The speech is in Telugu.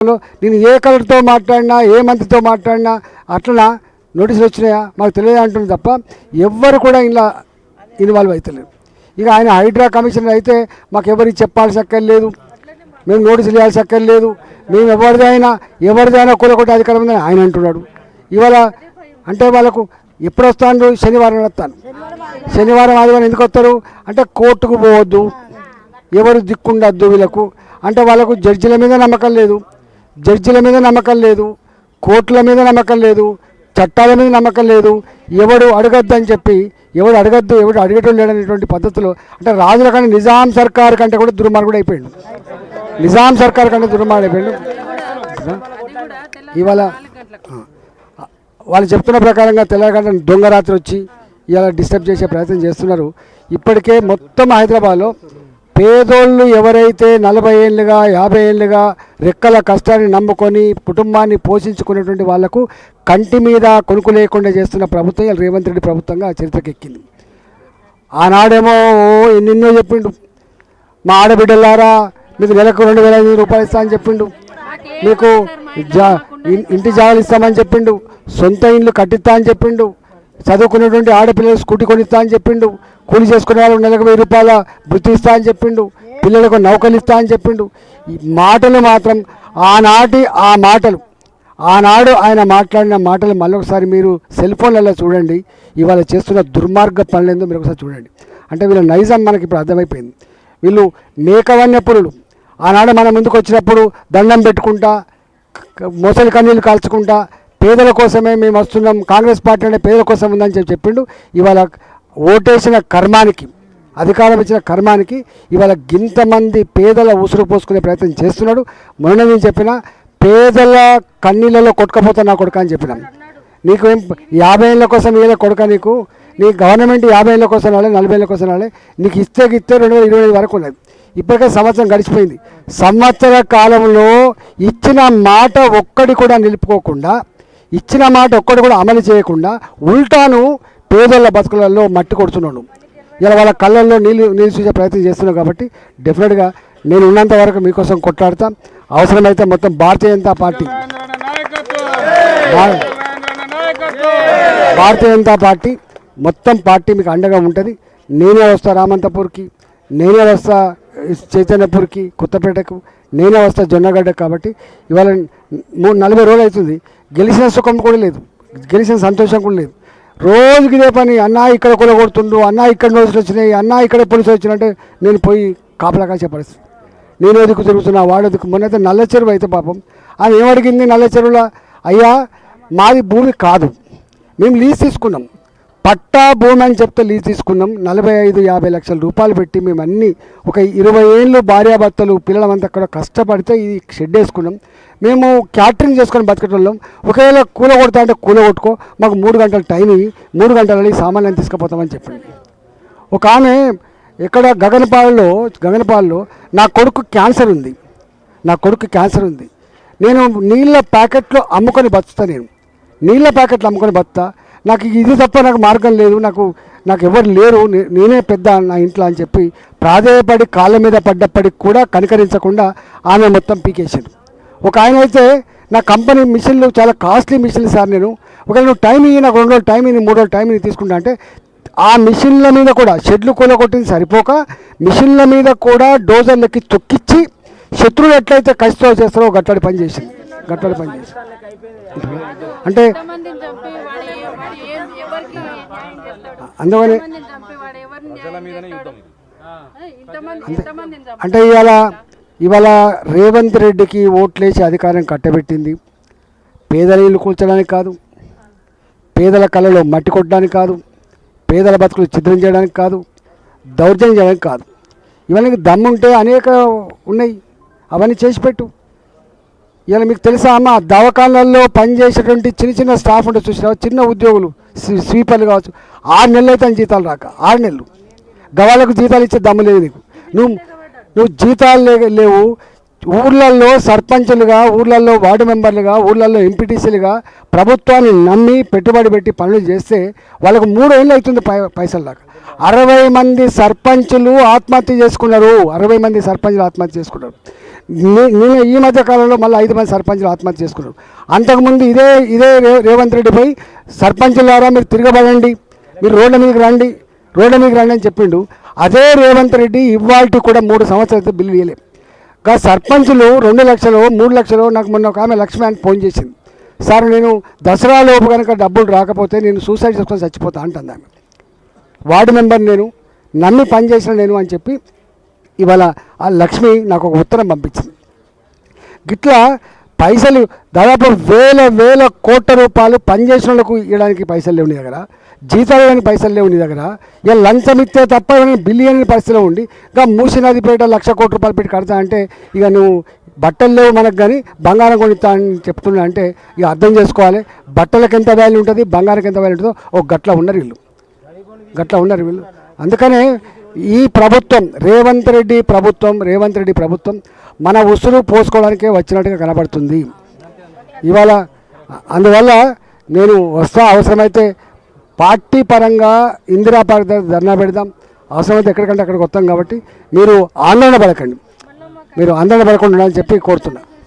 నేను ఏ కలర్తో మాట్లాడినా ఏ మంత్రితో మాట్లాడినా అట్లా నోటీసులు వచ్చినాయా మాకు తెలియదు అంటుంది తప్ప ఎవ్వరు కూడా ఇలా ఇన్వాల్వ్ అవుతలేరు. ఇక ఆయన హైడ్రా కమిషనర్ అయితే మాకు ఎవరికి చెప్పాల్సి అక్కర్లేదు, మేము నోటీసులు ఇవ్వాల్సి అక్కర్లేదు, మేము ఎవరిదైనా కూలగొట్టే అధికారం ఉందని ఆయన అంటున్నాడు. ఇవాళ అంటే వాళ్ళకు ఎప్పుడు వస్తాను, శనివారం వస్తాను, శనివారం ఆదివారం ఎందుకు వస్తారు అంటే కోర్టుకు పోవద్దు, ఎవరు దిక్కుండద్దు వీళ్ళకు అంటే వాళ్ళకు జడ్జిల మీద నమ్మకం లేదు, కోర్టుల మీద నమ్మకం లేదు, చట్టాల మీద నమ్మకం లేదు, ఎవడు అడగద్దు అని చెప్పి ఎవడు అడిగేటోళ్ళు లేడనేటువంటి పద్ధతిలో అంటే రాజుల కంటే నిజాం సర్కార్ కంటే కూడా దుర్మార్గుడు అయిపోయాడు. ఇవాళ వాళ్ళు చెప్తున్న ప్రకారంగా తెలంగాణ దొంగ రాత్రి వచ్చి ఇలా డిస్టర్బ్ చేసే ప్రయత్నం చేస్తున్నారు. ఇప్పటికే మొత్తం హైదరాబాద్లో పేదోళ్ళు ఎవరైతే 40 ఏళ్ళుగా 50 ఏళ్ళుగా రెక్కల కష్టాన్ని నమ్ముకొని కుటుంబాన్ని పోషించుకునేటువంటి వాళ్లకు కంటి మీద కొనుక్కు లేకుండా చేస్తున్న ప్రభుత్వం రేవంత్ రెడ్డి ప్రభుత్వంగా చరిత్రకెక్కింది. ఆనాడేమో ఎన్నెన్నో చెప్పిండు, మా ఆడబిడ్డలారా మీకు నెలకు 2,500 రూపాయలు ఇస్తా అని చెప్పిండు, మీకు ఇంటి జాగాలు ఇస్తామని చెప్పిండు, సొంత ఇండ్లు కట్టిస్తా అని చెప్పిండు, చదువుకునేటువంటి ఆడపిల్లలు స్కూటీ కొనిస్తా అని చెప్పిండు, కూలి చేసుకునే వాళ్ళు నెలకు 1000 రూపాయల వృత్తి ఇస్తా అని చెప్పిండు, పిల్లలకు నౌకలు ఇస్తా అని చెప్పిండు. ఈ మాటలు మాత్రం ఆనాడు ఆయన మాట్లాడిన మాటలు మళ్ళొకసారి మీరు సెల్ ఫోన్లలో చూడండి. ఇవాళ చేస్తున్న దుర్మార్గ పనులేందో మీరు ఒకసారి చూడండి. అంటే వీళ్ళ నైజం మనకి ఇప్పుడు అర్థమైపోయింది. వీళ్ళు మేకవన్యపురులు. ఆనాడు మన ముందుకు వచ్చినప్పుడు దండం పెట్టుకుంటా మొసలి కన్నీళ్ళు కాల్చుకుంటా పేదల కోసమే మేము వస్తున్నాం, కాంగ్రెస్ పార్టీ అంటే పేదల కోసం ఉందని చెప్పిండు. ఇవాళ ఓటేసిన కర్మానికి, అధికారం ఇచ్చిన కర్మానికి ఇవాళ గింతమంది పేదల ఉసురు పోసుకునే ప్రయత్నం చేస్తున్నాడు. మొన్న నేను చెప్పిన పేదల కన్నీళ్ళలో కొట్టుకపోతా నా కొడుక అని చెప్పినాం. నీకు 50 ఏళ్ళ కోసం ఏళ్ళ కొడుక, నీ గవర్నమెంట్ 50 ఏళ్ళ కోసం రాలే, 40 ఏళ్ళ కోసం రాలే, నీకు ఇస్తే 2025 వరకు ఉన్నది. ఇప్పటికే సంవత్సరం గడిచిపోయింది. సంవత్సర కాలంలో ఇచ్చిన మాట ఒక్కడి కూడా నిలుపుకోకుండా, ఇచ్చిన మాట ఒక్కటి కూడా అమలు చేయకుండా ఉల్టాను పేదల బతుకులలో మట్టి కొడుతున్నాడు. ఇలా వాళ్ళ కళ్ళల్లో నీళ్ళు చూసే ప్రయత్నం చేస్తున్నావు. కాబట్టి డెఫినెట్గా నేను ఉన్నంత వరకు మీకోసం కొట్లాడతా. అవసరమైతే మొత్తం భారతీయ జనతా పార్టీ మొత్తం పార్టీ మీకు అండగా ఉంటుంది. నేనే వస్తా రామంతపూర్కి, నేనే వస్తా చైతన్యపూర్కి, కొత్తపేటకు, నేనే వస్తా జొన్నగడ్డ. కాబట్టి ఇవాళ 40 రోజులు అవుతుంది. గెలిచిన సుఖం కూడా లేదు, గెలిచిన సంతోషం కూడా లేదు. రోజుకి ఇదే పని, అన్నా ఇక్కడ కొలగొడుతుండు, అన్నా ఇక్కడ నోటీసులు వచ్చినాయి, అన్నా ఇక్కడ పోలీసులు వచ్చినంటే నేను పోయి కాపలా కాసే పరిస్థితి. నేను ఎదుకు తిరుగుతున్నా, వాడు ఎదుకు. మొన్నైతే నల్ల చెరువు అయితే పాపం ఆమె ఏమడిగింది, నల్ల చెరువులో అయ్యా మాది భూమి కాదు, మేము లీజ్ తీసుకున్నాం, పట్టా భూమి అని చెప్తే లీజ్ తీసుకున్నాం, 45-50 లక్షల రూపాయలు పెట్టి మేము అన్నీ ఒక 20 ఏళ్ళు భార్యాభర్తలు పిల్లలమంతా అక్కడ కష్టపడితే ఇది షెడ్ వేసుకున్నాం. మేము క్యాటరింగ్ చేసుకొని బతికేటోళ్ళం. ఒకవేళ కూల కొడతా అంటే కూల కొట్టుకో, మాకు 3 గంటల టైం ఇవి, 3 గంటలని సామాన్యం తీసుకుపోతామని చెప్పింది. ఒక ఆమె ఎక్కడ గగనపాలలో నా కొడుకు క్యాన్సర్ ఉంది, నేను నీళ్ళ ప్యాకెట్లు అమ్ముకొని బతుకుతా, నాకు ఇది తప్ప నాకు మార్గం లేదు, నాకు ఎవరు లేరు, నేనే పెద్ద నా ఇంట్లో అని చెప్పి ప్రాధేయపడి కాళ్ళ మీద పడ్డప్పటికి కూడా కనికరించకుండా ఆమె మొత్తం పీకేసింది. ఒక ఆయన అయితే నా కంపెనీ మిషన్లు చాలా కాస్ట్లీ మిషన్లు సార్, నేను ఒకవేళ నువ్వు టైం ఇవి, నాకు 2 రోజులు టైం ఇవి, 3 రోజులు టైం ఇవి తీసుకుంటా అంటే ఆ మిషన్ల మీద కూడా షెడ్లు కూలగొట్టింది సరిపోక మిషన్ల మీద కూడా డోజర్లకి తొక్కిచ్చి శత్రువులు ఎట్లయితే కసితో చేస్తారో గట్టడి పని చేసింది. అంటే అందుకని అంటే ఇవాళ రేవంత్ రెడ్డికి ఓట్లేసి అధికారం కట్టబెట్టింది పేదల ఇల్లు కూల్చడానికి కాదు, పేదల కళ్ళలో మట్టి కొట్టడానికి కాదు, పేదల బతుకులు ఛిద్రం చేయడానికి కాదు, దౌర్జన్యం చేయడానికి కాదు. ఇవన్నీ దమ్ముంటే అనేక ఉన్నాయి, అవన్నీ చేసి పెట్టు. ఇలా మీకు తెలుసా అమ్మ, దవాఖానాల్లో పనిచేసేటువంటి చిన్న స్టాఫ్ ఉంటే చూసినా, చిన్న ఉద్యోగులు స్వీపర్లు కావచ్చు, 6 నెలలు అయితే జీతాలు రాక, 6 నెలలు గవాళ్ళకు జీతాలు ఇచ్చే దమ్ము లేదు నీకు. నువ్వు జీతాలు లేవు. ఊర్లలో సర్పంచులుగా, ఊర్లలో వార్డు మెంబర్లుగా, ఊర్లలో ఎంపీటీసీలుగా ప్రభుత్వాన్ని నమ్మి పెట్టుబడి పెట్టి పనులు చేస్తే వాళ్ళకు 3 ఏళ్ళు అవుతుంది పైసలు దాకా. 60 మంది సర్పంచులు ఆత్మహత్య చేసుకున్నారు. నేను ఈ మధ్య కాలంలో మళ్ళీ 5 మంది సర్పంచులు ఆత్మహత్య చేసుకున్నారు. అంతకుముందు ఇదే రేవంత్ రెడ్డిపై సర్పంచులారా మీరు తిరగబడండి, మీరు రోడ్ల మీదకి రండి అని చెప్పిండు. అదే రేవంత్ రెడ్డి ఇవాళ కూడా 3 సంవత్సరాలతో బిల్లు ఇవ్వలేదు. ఇంకా సర్పంచులు 2 లక్షలు 3 లక్షలు, నాకు మొన్న ఒక ఆమె లక్ష్మి అని ఫోన్ చేసింది, సార్ నేను దసరా లోపు కనుక డబ్బులు రాకపోతే నేను సూసైడ్ చేసుకొని చచ్చిపోతా అంటుంది ఆమె. వార్డు మెంబర్ నేను, నమ్మి పనిచేసిన నేను అని చెప్పి ఇవాళ ఆ లక్ష్మి నాకు ఒక ఉత్తరం పంపించింది. గిట్లా పైసలు దాదాపు వేల కోట్ల రూపాయలు పనిచేసిన వాళ్ళకు ఇవ్వడానికి పైసలు లేవు నీ దగ్గర, జీతాలు ఇవ్వడానికి పైసలు లేవు నీ దగ్గర, ఇక లంచం ఇస్తే తప్ప బిలియన్ పరిస్థితిలో ఉండి ఇంకా మూసినదిపేట 1,00,000 కోట్ల రూపాయలు పెట్టి కడతా అంటే ఇక నువ్వు బట్టలు లేవు మనకు కానీ బంగారం కొనిస్తా అని చెప్తున్నా అంటే ఇక అర్థం చేసుకోవాలి. బట్టలకు ఎంత వాల్యూ ఉంటుంది, బంగారంకి ఎంత వాల్యూ ఉంటుందో ఒక గట్ల ఉన్నారు వీళ్ళు. అందుకనే ఈ ప్రభుత్వం రేవంత్ రెడ్డి ప్రభుత్వం మన ఉసురు పోసుకోవడానికే వచ్చినట్టుగా కనబడుతుంది ఇవాళ. అందువల్ల నేను అవసరమైతే పార్టీ పరంగా ఇందిరా పార్క్ దగ్గర ధర్నా పెడదాం, అవసరమైతే ఎక్కడికంటే అక్కడికి వస్తాం. కాబట్టి మీరు ఆందోళన పడకుండా ఉండాలని చెప్పి కోరుతున్నా.